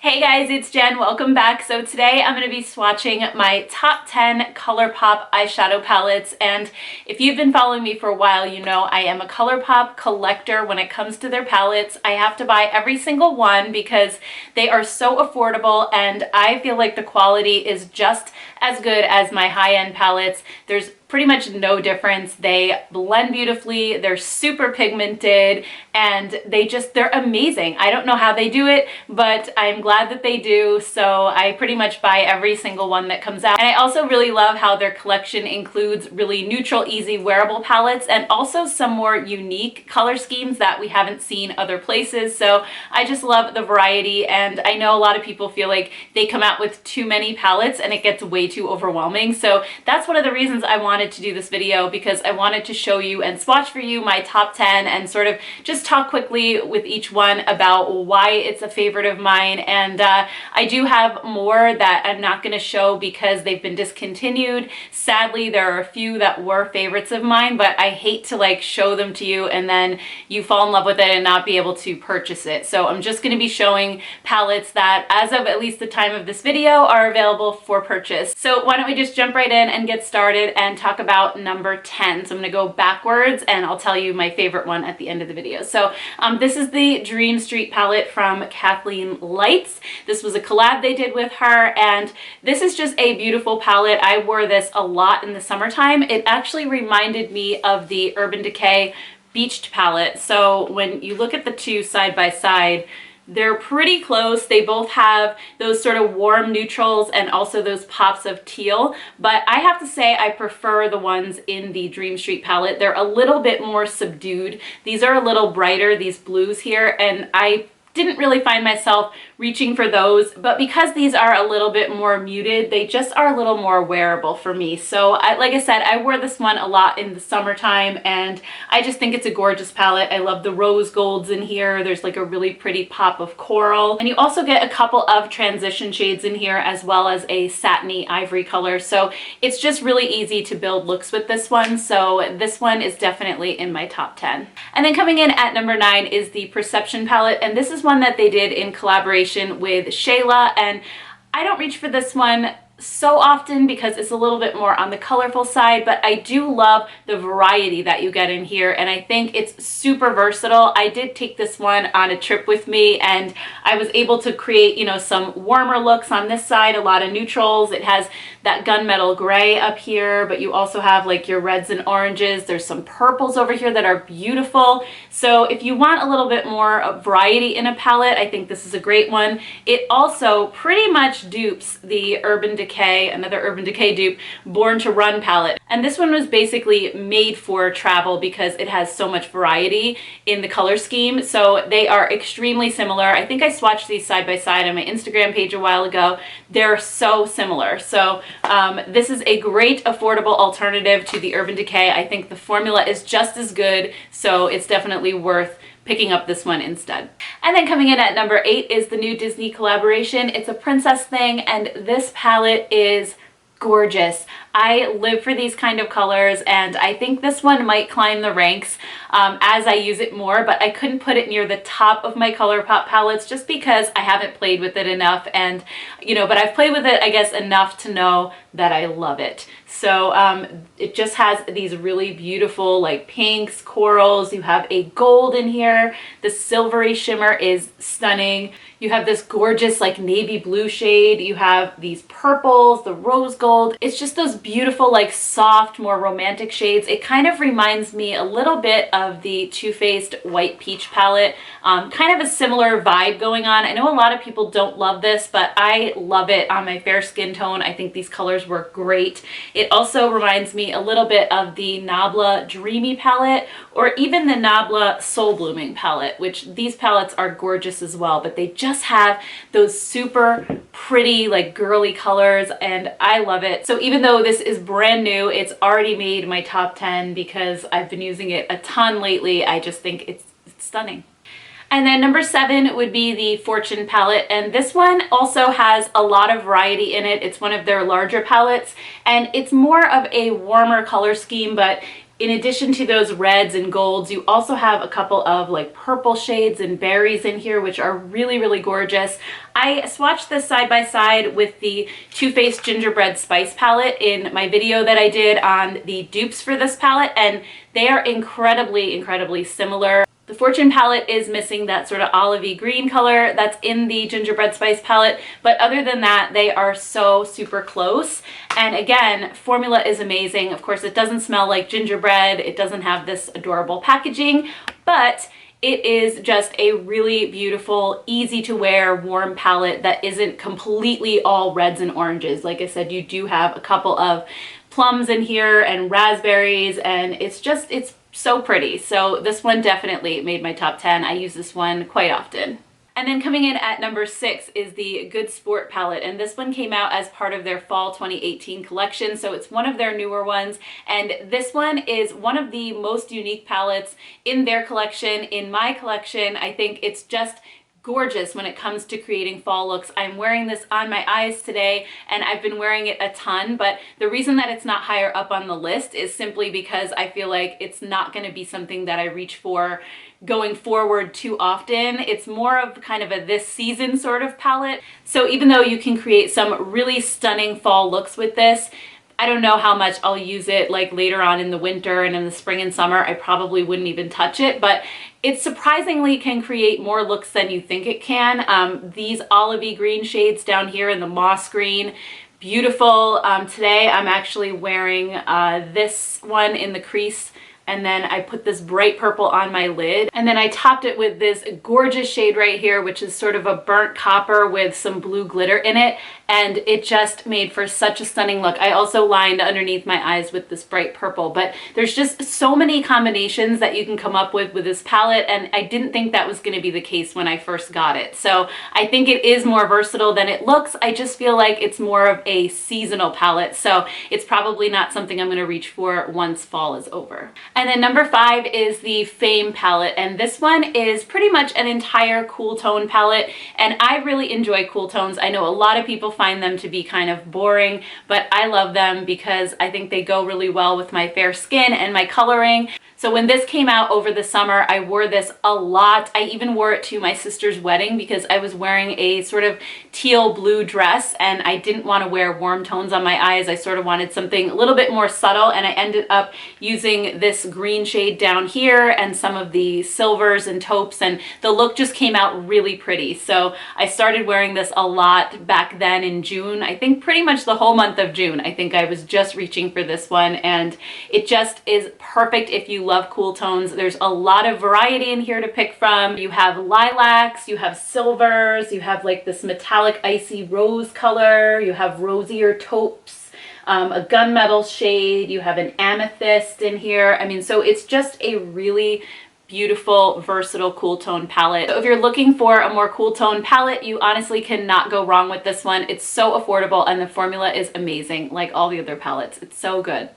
Hey guys, it's Jen. Welcome back. So today I'm going to be swatching my top 10 Colourpop eyeshadow palettes, and if you've been following me for a while, you know I am a Colourpop collector. When it comes to their palettes, I have to buy every single one because they are so affordable and I feel like the quality is just as good as my high-end palettes. There's pretty much no difference. They blend beautifully, they're super pigmented, and they're amazing. I don't know how they do it, but I'm glad that they do, so I pretty much buy every single one that comes out. And I also really love how their collection includes really neutral, easy, wearable palettes, and also some more unique color schemes that we haven't seen other places. So I just love the variety, and I know a lot of people feel like they come out with too many palettes and it gets way too overwhelming. So that's one of the reasons I wanted to do this video, because I wanted to show you and swatch for you my top 10 and sort of just talk quickly with each one about why it's a favorite of mine. And I do have more that I'm not going to show because they've been discontinued. Sadly, there are a few that were favorites of mine, but I hate to like show them to you and then you fall in love with it and not be able to purchase it. So I'm just going to be showing palettes that, as of at least the time of this video, are available for purchase. So why don't we just jump right in and get started and talk about number 10. So I'm going to go backwards and I'll tell you my favorite one at the end of the video. So this is the Dream Street palette from Kathleen Lights. This was a collab they did with her, and this is just a beautiful palette. I wore this a lot in the summertime. It actually reminded me of the Urban Decay Beached palette. So when you look at the two side by side, they're pretty close. They both have those sort of warm neutrals and also those pops of teal, but I have to say I prefer the ones in the Dream Street palette. They're a little bit more subdued. These are a little brighter, these blues here, and I didn't really find myself reaching for those, but because these are a little bit more muted, they just are a little more wearable for me. So like I said, I wore this one a lot in the summertime, and I just think it's a gorgeous palette. I love the rose golds in here. There's like a really pretty pop of coral, and you also get a couple of transition shades in here as well as a satiny ivory color. So it's just really easy to build looks with this one. So this one is definitely in my top 10. And then coming in at number 9 is the Perception palette, and this is one that they did in collaboration with Shayla, and I don't reach for this one so often because it's a little bit more on the colorful side, but I do love the variety that you get in here, and I think it's super versatile. I did take this one on a trip with me, and I was able to create, you know, some warmer looks on this side, a lot of neutrals. It has that gunmetal gray up here, but you also have like your reds and oranges. There's some purples over here that are beautiful. So if you want a little bit more variety in a palette, I think this is a great one. It also pretty much dupes the another Urban Decay dupe, Born to Run palette. And this one was basically made for travel because it has so much variety in the color scheme. So they are extremely similar. I think I swatched these side by side on my Instagram page a while ago. They're so similar. So this is a great affordable alternative to the Urban Decay. I think the formula is just as good, so it's definitely worth picking up this one instead. And then coming in at number 8 is the new Disney collaboration. It's a princess thing, and this palette is gorgeous. I live for these kind of colors, and I think this one might climb the ranks as I use it more, but I couldn't put it near the top of my Colourpop palettes just because I haven't played with it enough, and you know, but I've played with it I guess enough to know that I love it. So it just has these really beautiful like pinks, corals. You have a gold in here. The silvery shimmer is stunning. You have this gorgeous like navy blue shade. You have these purples, the rose gold. It's just those beautiful like soft, more romantic shades. It kind of reminds me a little bit of the Too Faced White Peach palette. Kind of a similar vibe going on. I know a lot of people don't love this, but I love it on my fair skin tone. I think these colors work great. It also reminds me a little bit of the Nabla Dreamy palette, or even the Nabla Soul Blooming palette, which these palettes are gorgeous as well, but they just have those super pretty like girly colors, and I love it. So even though this is brand new, it's already made my top 10 because I've been using it a ton lately. I just think it's stunning. And then number 7 would be the Fortune palette, and this one also has a lot of variety in it. It's one of their larger palettes, and it's more of a warmer color scheme, but In addition to those reds and golds, you also have a couple of like purple shades and berries in here, which are really, really gorgeous. I swatched this side by side with the Too Faced Gingerbread Spice palette in my video that I did on the dupes for this palette, and they are incredibly, incredibly similar. The Fortune palette is missing that sort of olivey green color that's in the Gingerbread Spice palette, but other than that, they are so super close. And again, formula is amazing. Of course, it doesn't smell like gingerbread. It doesn't have this adorable packaging, but it is just a really beautiful, easy to wear, warm palette that isn't completely all reds and oranges. Like I said, you do have a couple of plums in here and raspberries, and it's so pretty. So this one definitely made my top 10. I use this one quite often. And then coming in at number 6 is the Good Sport palette, and this one came out as part of their fall 2018 collection, so it's one of their newer ones, and this one is one of the most unique palettes in their collection. In my collection, I think it's just gorgeous when it comes to creating fall looks. I'm wearing this on my eyes today, and I've been wearing it a ton, but the reason that it's not higher up on the list is simply because I feel like it's not going to be something that I reach for going forward too often. It's more of kind of a this season sort of palette. So even though you can create some really stunning fall looks with this, I don't know how much I'll use it like later on in the winter and in the spring and summer. I probably wouldn't even touch it, but it surprisingly can create more looks than you think it can. These olivey green shades down here in the moss green, beautiful. Today I'm actually wearing this one in the crease, and then I put this bright purple on my lid, and then I topped it with this gorgeous shade right here, which is sort of a burnt copper with some blue glitter in it, and it just made for such a stunning look. I also lined underneath my eyes with this bright purple, but there's just so many combinations that you can come up with this palette, and I didn't think that was going to be the case when I first got it. So I think it is more versatile than it looks. I just feel like it's more of a seasonal palette, so it's probably not something I'm going to reach for once fall is over. And then number 5 is the Fame palette, and this one is pretty much an entire cool tone palette, and I really enjoy cool tones. I know a lot of people find them to be kind of boring, but I love them because I think they go really well with my fair skin and my coloring. So when this came out over the summer, I wore this a lot. I even wore it to my sister's wedding because I was wearing a sort of teal blue dress and I didn't want to wear warm tones on my eyes. I sort of wanted something a little bit more subtle, and I ended up using this green shade down here and some of the silvers and taupes, and the look just came out really pretty. So I started wearing this a lot back then in June. I think pretty much the whole month of June. I think I was just reaching for this one, and it just is perfect if you love cool tones. There's a lot of variety in here to pick from. You have lilacs, you have silvers, you have like this metallic icy rose color, you have rosier taupes, a gunmetal shade, you have an amethyst in here. I mean, so it's just a really beautiful, versatile, cool tone palette. So if you're looking for a more cool tone palette, you honestly cannot go wrong with this one. It's so affordable and the formula is amazing, like all the other palettes. It's so good.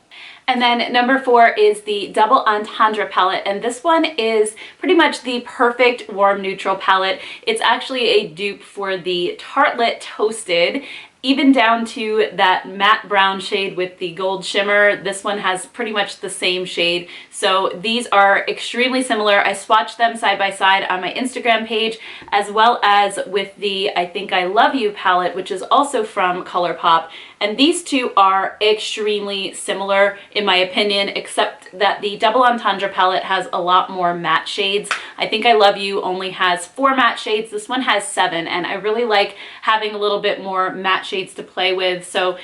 And then number 4 is the Doubleentendre palette, and this one is pretty much the perfect warm neutral palette. It's actually a dupe for the Tartelette Toasted, even down to that matte brown shade with the gold shimmer. This one has pretty much the same shade. So these are extremely similar. I swatched them side by side on my Instagram page, as well as with the I Think I Love You palette, which is also from Colourpop. And these two are extremely similar in my opinion, except that the Doubleentendre palette has a lot more matte shades. I Think I Love You only has 4 matte shades. This one has 7, and I really like having a little bit more matte shades to play with. So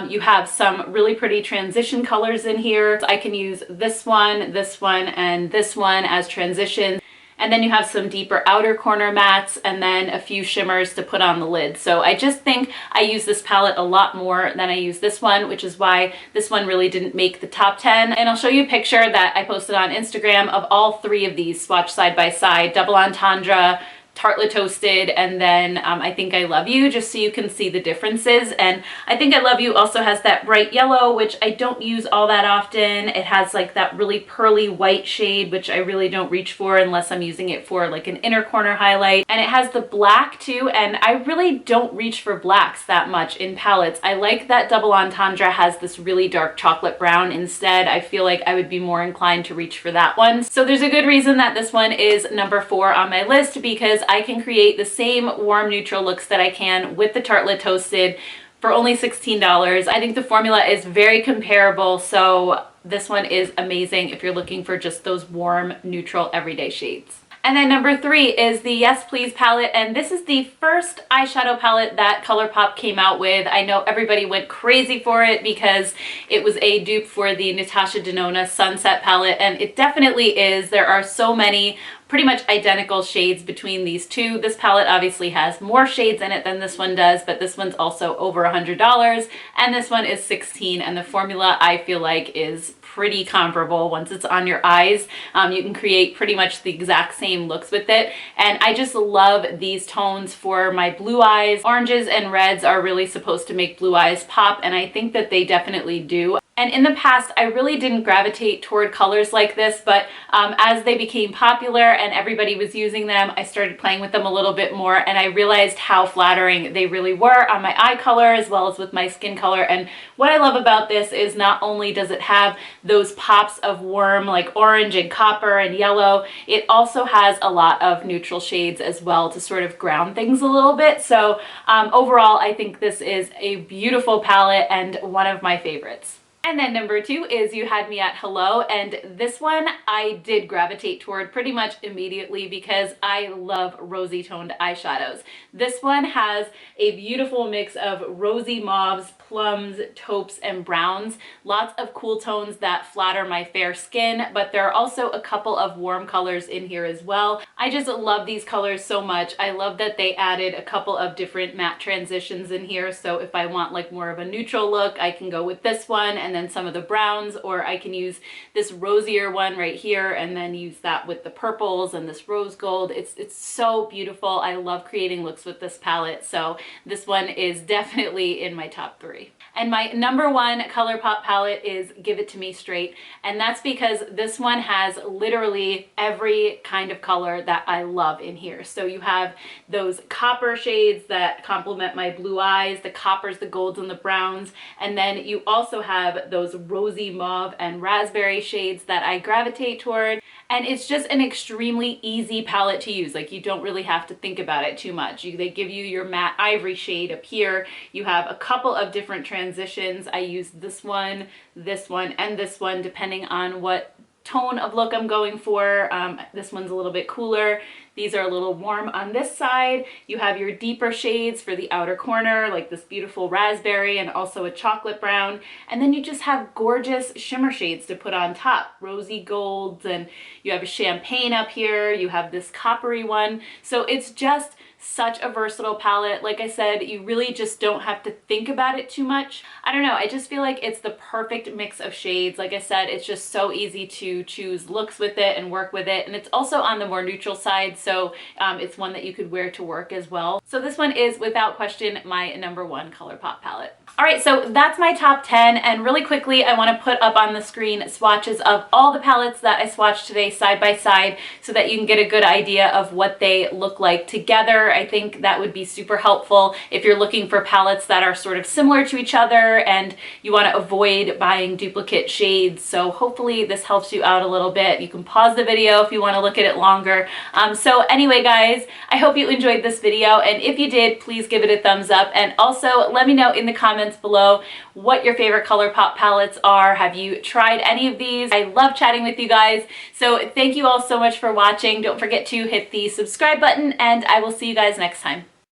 you have some really pretty transition colors in here. So I can use this one, and this one as transitions. And then you have some deeper outer corner mattes and then a few shimmers to put on the lid. So I just think I use this palette a lot more than I use this one, which is why this one really didn't make the top 10. And I'll show you a picture that I posted on Instagram of all 3 of these swatched side by side: Doubleentendre, Tartelette Toasted, and then I Think I Love You, just so you can see the differences. And I Think I Love You also has that bright yellow, which I don't use all that often. It has like that really pearly white shade, which I really don't reach for unless I'm using it for like an inner corner highlight. And it has the black too, and I really don't reach for blacks that much in palettes. I like that Doubleentendre has this really dark chocolate brown instead. I feel like I would be more inclined to reach for that one. So there's a good reason that this one is number 4 on my list, because I can create the same warm neutral looks that I can with the Tartelette Toasted for only $16. I think the formula is very comparable, so this one is amazing if you're looking for just those warm, neutral, everyday shades. And then number 3 is the Yes Please palette, and this is the first eyeshadow palette that Colourpop came out with. I know everybody went crazy for it because it was a dupe for the Natasha Denona Sunset palette, and it definitely is. There are so many pretty much identical shades between these two. This palette obviously has more shades in it than this one does, but this one's also over $100, and this one is $16, and the formula I feel like is pretty comparable. Once it's on your eyes, you can create pretty much the exact same looks with it, and I just love these tones for my blue eyes. Oranges and reds are really supposed to make blue eyes pop, and I think that they definitely do. And in the past, I really didn't gravitate toward colors like this, but as they became popular and everybody was using them, I started playing with them a little bit more, and I realized how flattering they really were on my eye color as well as with my skin color. And what I love about this is not only does it have those pops of warm like orange and copper and yellow, it also has a lot of neutral shades as well to sort of ground things a little bit. So overall, I think this is a beautiful palette and one of my favorites. And then number 2 is You Had Me at Hello, and this one I did gravitate toward pretty much immediately because I love rosy toned eyeshadows. This one has a beautiful mix of rosy mauves, plums, taupes, and browns. Lots of cool tones that flatter my fair skin, but there are also a couple of warm colors in here as well. I just love these colors so much. I love that they added a couple of different matte transitions in here, so if I want like more of a neutral look, I can go with this one and then some of the browns, or I can use this rosier one right here and then use that with the purples and this rose gold. It's so beautiful. I love creating looks with this palette, so this one is definitely in my top 3. And my number 1 Colourpop palette is Give It To Me Straight, and that's because this one has literally every kind of color that I love in here. So you have those copper shades that complement my blue eyes, the coppers, the golds, and the browns, and then you also have those rosy mauve and raspberry shades that I gravitate toward. And it's just an extremely easy palette to use. Like, you don't really have to think about it too much. They give you your matte ivory shade up here. You have a couple of different transitions. I use this one, and this one, depending on what tone of look I'm going for. This one's a little bit cooler. These are a little warm on this side. You have your deeper shades for the outer corner, like this beautiful raspberry and also a chocolate brown. And then you just have gorgeous shimmer shades to put on top. Rosy golds, and you have a champagne up here. You have this coppery one. So it's just such a versatile palette. Like I said, you really just don't have to think about it too much. I don't know, I just feel like it's the perfect mix of shades. Like I said, it's just so easy to choose looks with it and work with it, and it's also on the more neutral side, so it's one that you could wear to work as well. So this one is without question my number 1 Colourpop palette. All right, so that's my top 10, and really quickly I want to put up on the screen swatches of all the palettes that I swatched today side by side so that you can get a good idea of what they look like together. I think that would be super helpful if you're looking for palettes that are sort of similar to each other and you want to avoid buying duplicate shades. So hopefully this helps you out a little bit. You can pause the video if you want to look at it longer. So anyway, guys, I hope you enjoyed this video, and if you did, please give it a thumbs up, and also let me know in the comments below what your favorite Colourpop palettes are. Have you tried any of these? I love chatting with you guys. So thank you all so much for watching. Don't forget to hit the subscribe button, and I will see you guys next time.